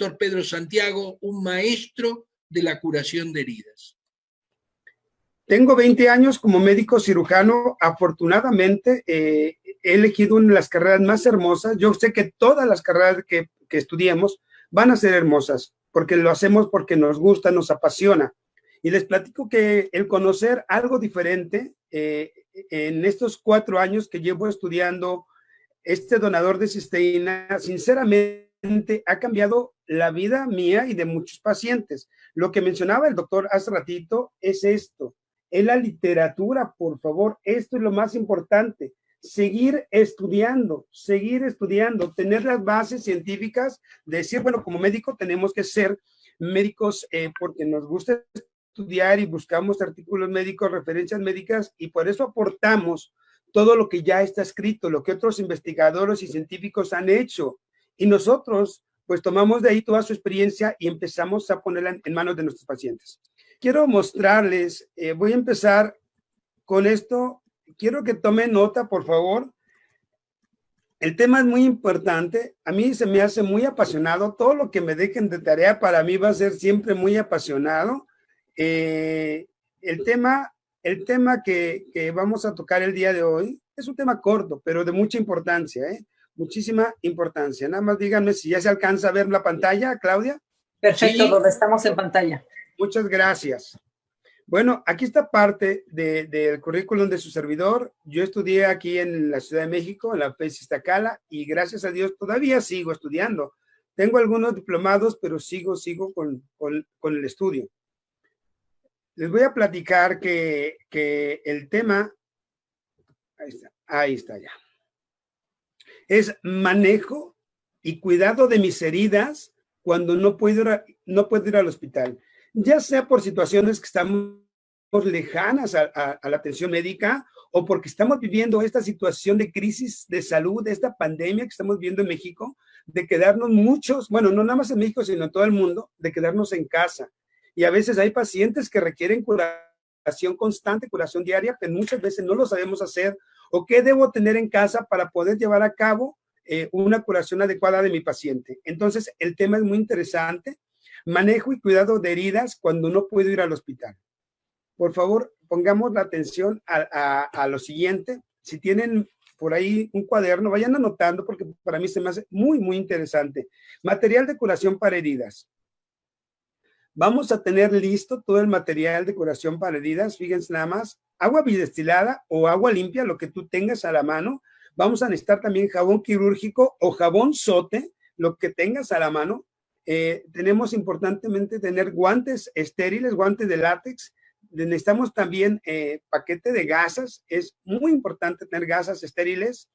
doctor Pedro Santiago, un maestro de la curación de heridas. Tengo 20 años como médico cirujano. Afortunadamente, he elegido una de las carreras más hermosas. Yo sé que todas las carreras que estudiemos van a ser hermosas, porque lo hacemos porque nos gusta, nos apasiona. Y les platico que el conocer algo diferente en estos 4 años que llevo estudiando este donador de cisteína, sinceramente ha cambiado la vida mía y de muchos pacientes. Lo que mencionaba el doctor hace ratito es esto, es la literatura, por favor. Esto es lo más importante. Seguir estudiando, tener las bases científicas, decir, bueno, como médico tenemos que ser médicos porque nos gusta estudiar y buscamos artículos médicos, referencias médicas, y por eso aportamos todo lo que ya está escrito, lo que otros investigadores y científicos han hecho. Y nosotros, pues tomamos de ahí toda su experiencia y empezamos a ponerla en manos de nuestros pacientes. Quiero mostrarles, voy a empezar con esto. Quiero que tomen nota, por favor. El tema es muy importante. A mí se me hace muy apasionado. Todo lo que me dejen de tarea para mí va a ser siempre muy apasionado. El tema que vamos a tocar el día de hoy es un tema corto, pero de mucha importancia, muchísima importancia. Nada más díganme si ya se alcanza a ver la pantalla, Claudia. Perfecto, sí, donde estamos en pantalla. Muchas gracias. Bueno, aquí está parte del currículum de su servidor. Yo estudié aquí en la Ciudad de México, en la FES Iztacala, y gracias a Dios todavía sigo estudiando. Tengo algunos diplomados, pero sigo con el estudio. Les voy a platicar que el tema, ahí está ya, es manejo y cuidado de mis heridas cuando no puedo ir al hospital, ya sea por situaciones que estamos lejanas a la atención médica o porque estamos viviendo esta situación de crisis de salud, de esta pandemia que estamos viendo en México, de quedarnos muchos, bueno, no nada más en México, sino en todo el mundo, de quedarnos en casa. Y a veces hay pacientes que requieren curación constante, curación diaria, que muchas veces no lo sabemos hacer, o qué debo tener en casa para poder llevar a cabo una curación adecuada de mi paciente. Entonces, el tema es muy interesante. Manejo y cuidado de heridas cuando no puedo ir al hospital. Por favor, pongamos la atención a lo siguiente. Si tienen por ahí un cuaderno, vayan anotando porque para mí se me hace muy, muy interesante. Material de curación para heridas. Vamos a tener listo todo el material de curación para heridas. Fíjense nada más, agua bidestilada o agua limpia, lo que tú tengas a la mano. Vamos a necesitar también jabón quirúrgico o jabón sote, lo que tengas a la mano. Tenemos importantemente tener guantes estériles, guantes de látex. Necesitamos también paquete de gasas. Es muy importante tener gasas estériles.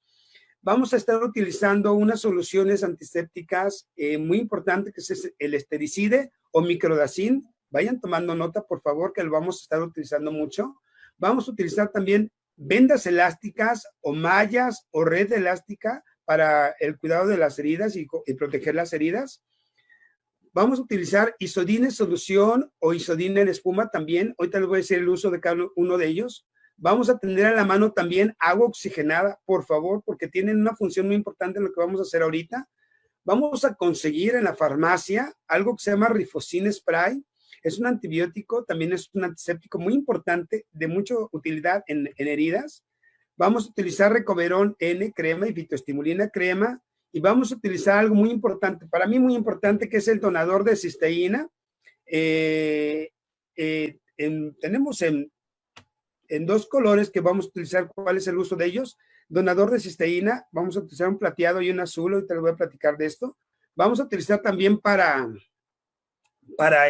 Vamos a estar utilizando unas soluciones antisépticas muy importantes, que es el estericide o microdacin. Vayan tomando nota, por favor, que lo vamos a estar utilizando mucho. Vamos a utilizar también vendas elásticas o mallas o red elástica para el cuidado de las heridas y proteger las heridas. Vamos a utilizar isodine en solución o isodine en espuma también. Ahorita les voy a decir el uso de cada uno de ellos. Vamos a tener a la mano también agua oxigenada, por favor, porque tienen una función muy importante en lo que vamos a hacer ahorita. Vamos a conseguir en la farmacia algo que se llama Rifocin Spray. Es un antibiótico, también es un antiséptico muy importante, de mucha utilidad en heridas. Vamos a utilizar Recoverón N crema y fitoestimulina crema. Y vamos a utilizar algo muy importante, para mí muy importante, que es el donador de cisteína. Tenemos en 2 colores que vamos a utilizar. ¿Cuál es el uso de ellos? Donador de cisteína, vamos a utilizar un plateado y un azul. Ahorita les voy a platicar de esto. Vamos a utilizar también para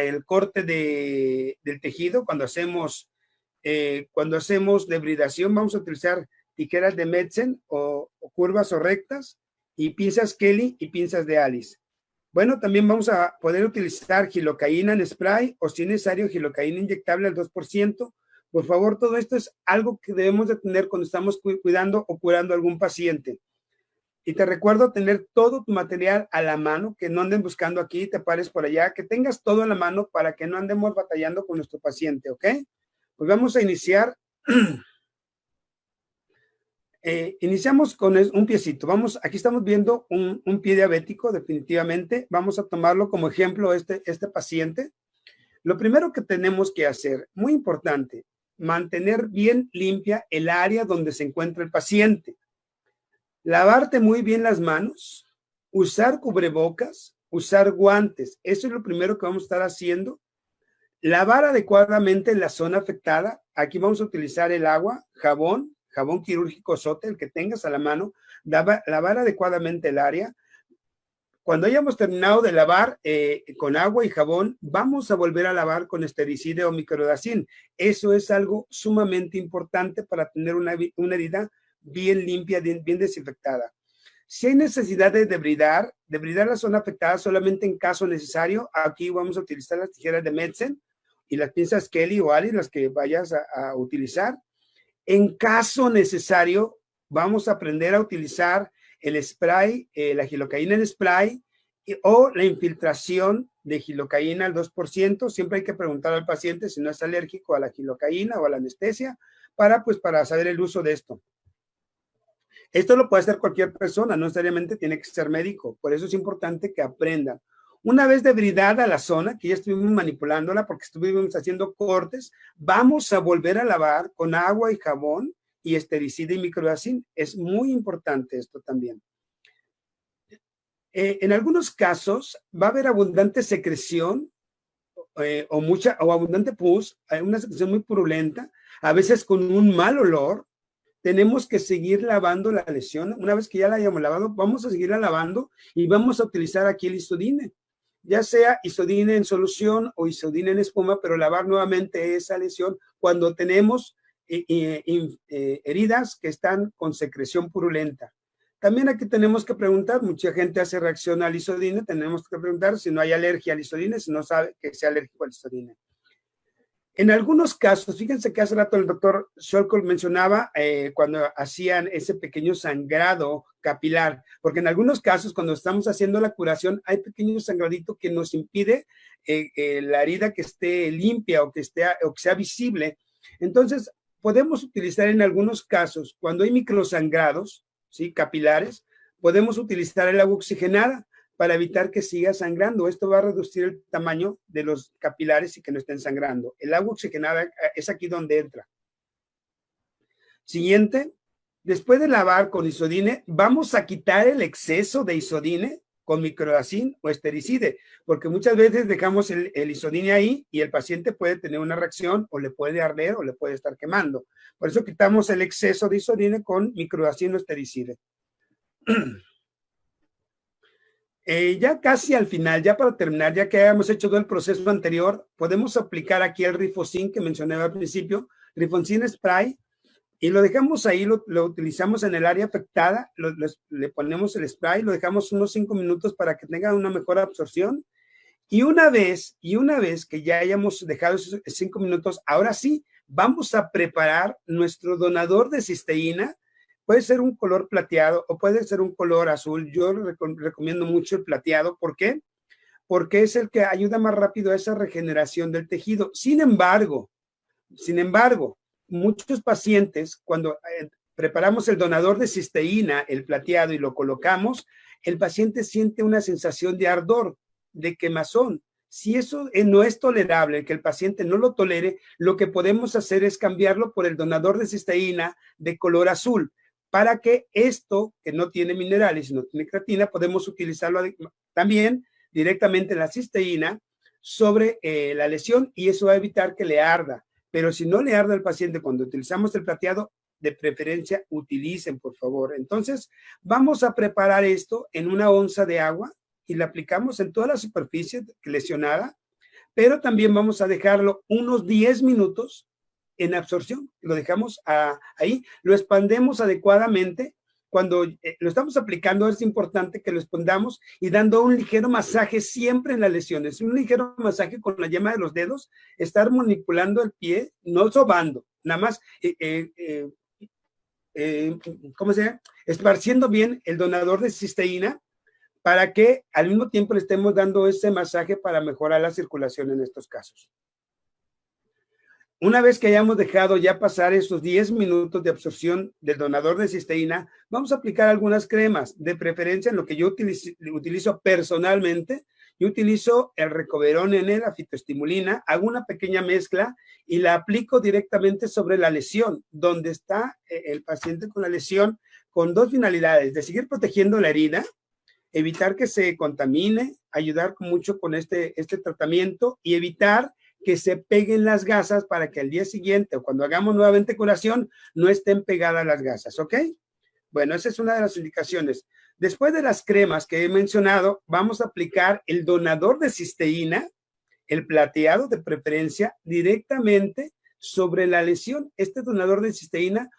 el corte del tejido. Cuando hacemos debridación, vamos a utilizar tijeras de Metzen o curvas o rectas, y pinzas Kelly y pinzas de Alice. Bueno, también vamos a poder utilizar gilocaína en spray o, si es necesario, gilocaína inyectable al 2%. Por favor, todo esto es algo que debemos de tener cuando estamos cuidando o curando a algún paciente. Y te recuerdo tener todo tu material a la mano, que no anden buscando aquí, te pares por allá, que tengas todo a la mano para que no andemos batallando con nuestro paciente, ¿ok? Pues vamos a iniciar. Iniciamos con un piecito. Aquí estamos viendo un pie diabético, definitivamente. Vamos a tomarlo como ejemplo este paciente. Lo primero que tenemos que hacer, muy importante, mantener bien limpia el área donde se encuentra el paciente. Lavarte muy bien las manos, usar cubrebocas, usar guantes. Eso es lo primero que vamos a estar haciendo. Lavar adecuadamente la zona afectada. Aquí vamos a utilizar el agua, jabón quirúrgico Sote, el que tengas a la mano. Lavar adecuadamente el área. Cuando hayamos terminado de lavar con agua y jabón, vamos a volver a lavar con estericida o microdacin. Eso es algo sumamente importante para tener una herida bien limpia, bien desinfectada. Si hay necesidad de debridar la zona afectada solamente en caso necesario, aquí vamos a utilizar las tijeras de Medsen y las pinzas Kelly o Alice, las que vayas a utilizar. En caso necesario, vamos a aprender a utilizar el spray, la gilocaína en spray o la infiltración de gilocaína al 2%. Siempre hay que preguntar al paciente si no es alérgico a la gilocaína o a la anestesia para saber el uso de esto. Esto lo puede hacer cualquier persona, no necesariamente tiene que ser médico. Por eso es importante que aprendan. Una vez debridada la zona, que ya estuvimos manipulándola porque estuvimos haciendo cortes, vamos a volver a lavar con agua y jabón y estericida y microdacin. Es muy importante esto también. En algunos casos va a haber abundante secreción o abundante pus, una secreción muy purulenta, a veces con un mal olor. Tenemos que seguir lavando la lesión. Una vez que ya la hayamos lavado, vamos a seguirla lavando y vamos a utilizar aquí el Isodine, ya sea Isodine en solución o Isodine en espuma, pero lavar nuevamente esa lesión cuando tenemos heridas que están con secreción purulenta. También aquí tenemos que preguntar, mucha gente hace reacción al Isodine, tenemos que preguntar si no hay alergia al Isodine, si no sabe que sea alérgico al Isodine. En algunos casos, fíjense que hace rato el doctor Scholkol mencionaba cuando hacían ese pequeño sangrado capilar, porque en algunos casos cuando estamos haciendo la curación hay pequeño sangradito que nos impide la herida que esté limpia o que sea visible. Entonces, podemos utilizar en algunos casos, cuando hay microsangrados, ¿sí?, capilares, podemos utilizar el agua oxigenada para evitar que siga sangrando. Esto va a reducir el tamaño de los capilares y que no estén sangrando. El agua oxigenada es aquí donde entra. Siguiente, después de lavar con Isodine, vamos a quitar el exceso de Isodine con microdacin o estericide, porque muchas veces dejamos el Isodine ahí y el paciente puede tener una reacción o le puede arder o le puede estar quemando. Por eso quitamos el exceso de Isodine con microdacin o estericide. Ya casi al final, ya para terminar, ya que hayamos hecho todo el proceso anterior, podemos aplicar aquí el Rifocin que mencioné al principio, Rifocin Spray, y lo dejamos ahí, lo utilizamos en el área afectada, le ponemos el spray, lo dejamos unos 5 minutos para que tenga una mejor absorción, y una vez que ya hayamos dejado esos 5 minutos, ahora sí, vamos a preparar nuestro donador de cisteína. Puede ser un color plateado o puede ser un color azul. Yo recomiendo mucho el plateado. ¿Por qué? Porque es el que ayuda más rápido a esa regeneración del tejido. Sin embargo, muchos pacientes, cuando preparamos el donador de cisteína, el plateado, y lo colocamos, el paciente siente una sensación de ardor, de quemazón. Si eso no es tolerable, que el paciente no lo tolere, lo que podemos hacer es cambiarlo por el donador de cisteína de color azul, para que esto, que no tiene minerales, no tiene creatina, podemos utilizarlo también directamente la cisteína sobre la lesión, y eso va a evitar que le arda. Pero si no le arda al paciente cuando utilizamos el plateado, de preferencia utilicen, por favor. Entonces, vamos a preparar esto en una onza de agua y la aplicamos en toda la superficie lesionada, pero también vamos a dejarlo unos 10 minutos en absorción. Lo dejamos ahí, lo expandemos adecuadamente. Cuando lo estamos aplicando, es importante que lo expandamos y dando un ligero masaje siempre en las lesiones, un ligero masaje con la yema de los dedos, estar manipulando el pie, no sobando, nada más, ¿cómo se llama? Esparciendo bien el donador de cisteína para que al mismo tiempo le estemos dando ese masaje para mejorar la circulación en estos casos. Una vez que hayamos dejado ya pasar estos 10 minutos de absorción del donador de cisteína, vamos a aplicar algunas cremas, de preferencia en lo que yo utilizo personalmente. Yo utilizo el Recoverón N, la fitoestimulina, hago una pequeña mezcla y la aplico directamente sobre la lesión, donde está el paciente con la lesión, con dos finalidades: de seguir protegiendo la herida, evitar que se contamine, ayudar mucho con este tratamiento y evitar que se peguen las gasas para que al día siguiente o cuando hagamos nuevamente curación no estén pegadas las gasas, ¿ok? Bueno, esa es una de las indicaciones. Después de las cremas que he mencionado, vamos a aplicar el donador de cisteína, el plateado de preferencia, directamente sobre la lesión. Este donador de cisteína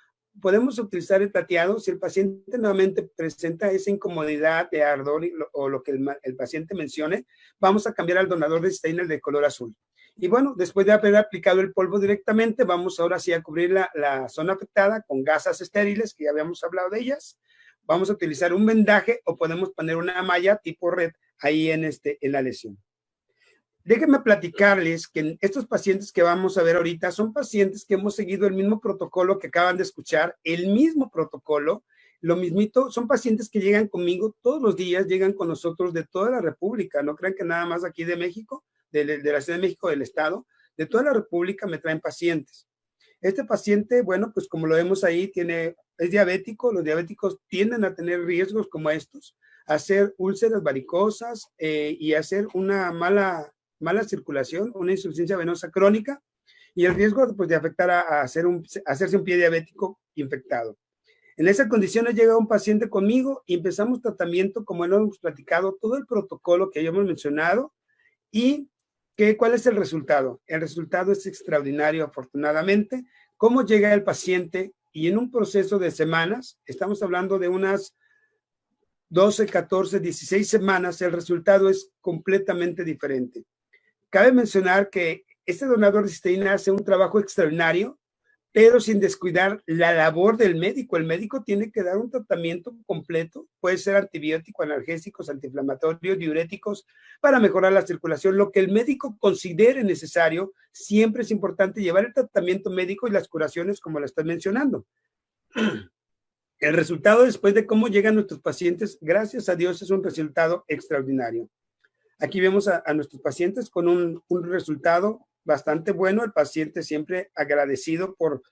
podemos utilizar el plateado si el paciente nuevamente presenta esa incomodidad de ardor o lo que el paciente mencione. Vamos a cambiar al donador de cisteína, el de color azul. Y bueno, después de haber aplicado el polvo directamente, vamos ahora sí a cubrir la zona afectada con gasas estériles, que ya habíamos hablado de ellas. Vamos a utilizar un vendaje o podemos poner una malla tipo red ahí en la lesión. Déjenme platicarles que estos pacientes que vamos a ver ahorita son pacientes que hemos seguido el mismo protocolo que acaban de escuchar, el mismo protocolo, lo mismito. Son pacientes que llegan conmigo todos los días, llegan con nosotros de toda la República. No crean que nada más aquí de México, de la Ciudad de México, del Estado, de toda la República me traen pacientes. Este paciente, bueno, pues como lo vemos ahí, es diabético. Los diabéticos tienden a tener riesgos como estos, a hacer úlceras varicosas y a hacer una mala circulación, una insuficiencia venosa crónica y el riesgo pues, de afectar a hacerse un pie diabético infectado. En esas condiciones llega un paciente conmigo y empezamos tratamiento, como lo hemos platicado, todo el protocolo que ya hemos mencionado. ¿Y cuál es el resultado? El resultado es extraordinario, afortunadamente. ¿Cómo llega el paciente? Y en un proceso de semanas, estamos hablando de unas 12, 14, 16 semanas, el resultado es completamente diferente. Cabe mencionar que este donador de cisteína hace un trabajo extraordinario, pero sin descuidar la labor del médico. El médico tiene que dar un tratamiento completo, puede ser antibiótico, analgésicos, antiinflamatorios, diuréticos, para mejorar la circulación. Lo que el médico considere necesario, siempre es importante llevar el tratamiento médico y las curaciones como la estoy mencionando. El resultado después de cómo llegan nuestros pacientes, gracias a Dios, es un resultado extraordinario. Aquí vemos a nuestros pacientes con un resultado bastante bueno. El paciente siempre agradecido por,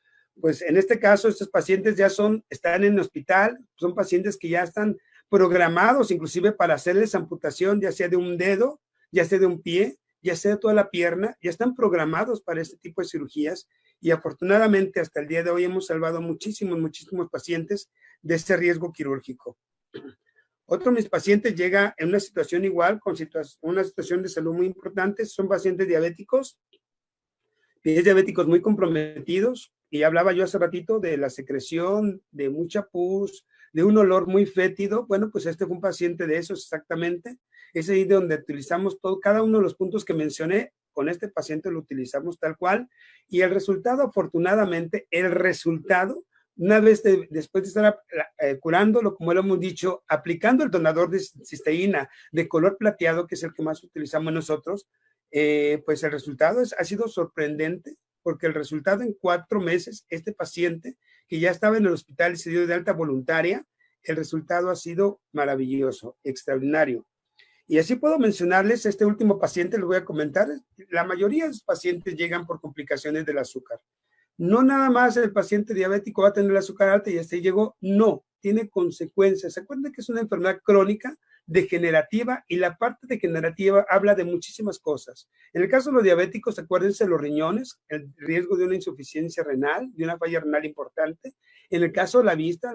pues en este caso, estos pacientes ya están en el hospital, son pacientes que ya están programados inclusive para hacerles amputación, ya sea de un dedo, ya sea de un pie, ya sea de toda la pierna, ya están programados para este tipo de cirugías y afortunadamente hasta el día de hoy hemos salvado muchísimos pacientes de ese riesgo quirúrgico. Otro de mis pacientes llega en una situación igual, con una situación de salud muy importante. Son pacientes diabéticos, pies diabéticos muy comprometidos. Y hablaba yo hace ratito de la secreción, de mucha pus, de un olor muy fétido. Bueno, pues este fue un paciente de esos exactamente. Es ahí donde utilizamos cada uno de los puntos que mencioné. Con este paciente lo utilizamos tal cual. Y el resultado, afortunadamente, una vez después de estar curándolo, como lo hemos dicho, aplicando el donador de cisteína de color plateado, que es el que más utilizamos nosotros, pues el resultado ha sido sorprendente, porque el resultado en 4 meses, este paciente que ya estaba en el hospital y se dio de alta voluntaria, el resultado ha sido maravilloso, extraordinario. Y así puedo mencionarles, este último paciente, les voy a comentar, la mayoría de los pacientes llegan por complicaciones del azúcar. No nada más el paciente diabético va a tener el azúcar alta y hasta ahí llegó, no, tiene consecuencias. ¿Se acuerdan que es una enfermedad crónica, degenerativa? Y la parte degenerativa habla de muchísimas cosas. En el caso de los diabéticos, acuérdense de los riñones, el riesgo de una insuficiencia renal, de una falla renal importante. En el caso de la vista,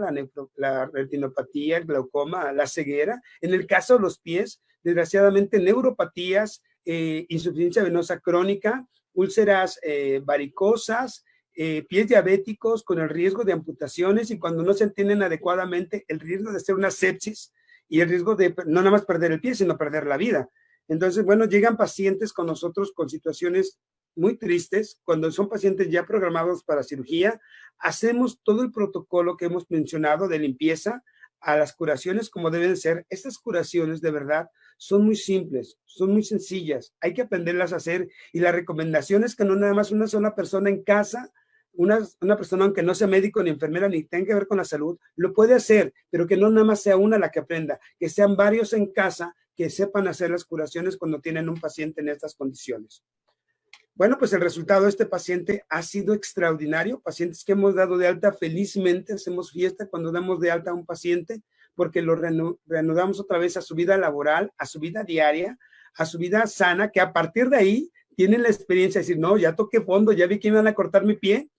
la retinopatía, el glaucoma, la ceguera. En el caso de los pies, desgraciadamente, neuropatías, insuficiencia venosa crónica, úlceras varicosas, pies diabéticos con el riesgo de amputaciones y cuando no se atienden adecuadamente el riesgo de hacer una sepsis y el riesgo de no nada más perder el pie, sino perder la vida. Entonces, bueno, llegan pacientes con nosotros con situaciones muy tristes. Cuando son pacientes ya programados para cirugía, hacemos todo el protocolo que hemos mencionado de limpieza, a las curaciones como deben ser. Estas curaciones de verdad son muy simples, son muy sencillas, hay que aprenderlas a hacer, y la recomendación es que no nada más una sola persona en casa, una persona aunque no sea médico ni enfermera ni tenga que ver con la salud, lo puede hacer, pero que no nada más sea una la que aprenda, que sean varios en casa que sepan hacer las curaciones cuando tienen un paciente en estas condiciones. Bueno, pues el resultado de este paciente ha sido extraordinario. Pacientes que hemos dado de alta, felizmente hacemos fiesta cuando damos de alta a un paciente, porque lo reanudamos otra vez a su vida laboral, a su vida diaria, a su vida sana, que a partir de ahí tienen la experiencia de decir, no, ya toqué fondo, ya vi que me van a cortar mi pie,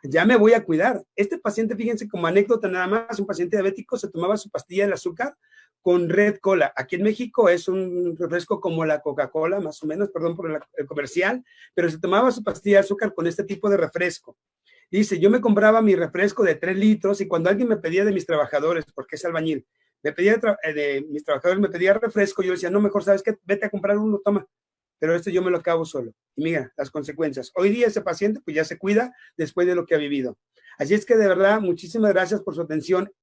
ya me voy a cuidar. Este paciente, fíjense, como anécdota nada más, un paciente diabético se tomaba su pastilla de azúcar con Red Cola. Aquí en México es un refresco como la Coca-Cola, más o menos, perdón por el comercial, pero se tomaba su pastilla de azúcar con este tipo de refresco. Dice, yo me compraba mi refresco de 3 litros y cuando alguien me pedía de mis trabajadores, porque es albañil, me pedía de mis trabajadores, me pedía refresco, yo decía, no, mejor, ¿sabes qué? Vete a comprar uno, toma. Pero esto yo me lo acabo solo. Y mira, las consecuencias. Hoy día ese paciente pues ya se cuida después de lo que ha vivido. Así es que de verdad, muchísimas gracias por su atención.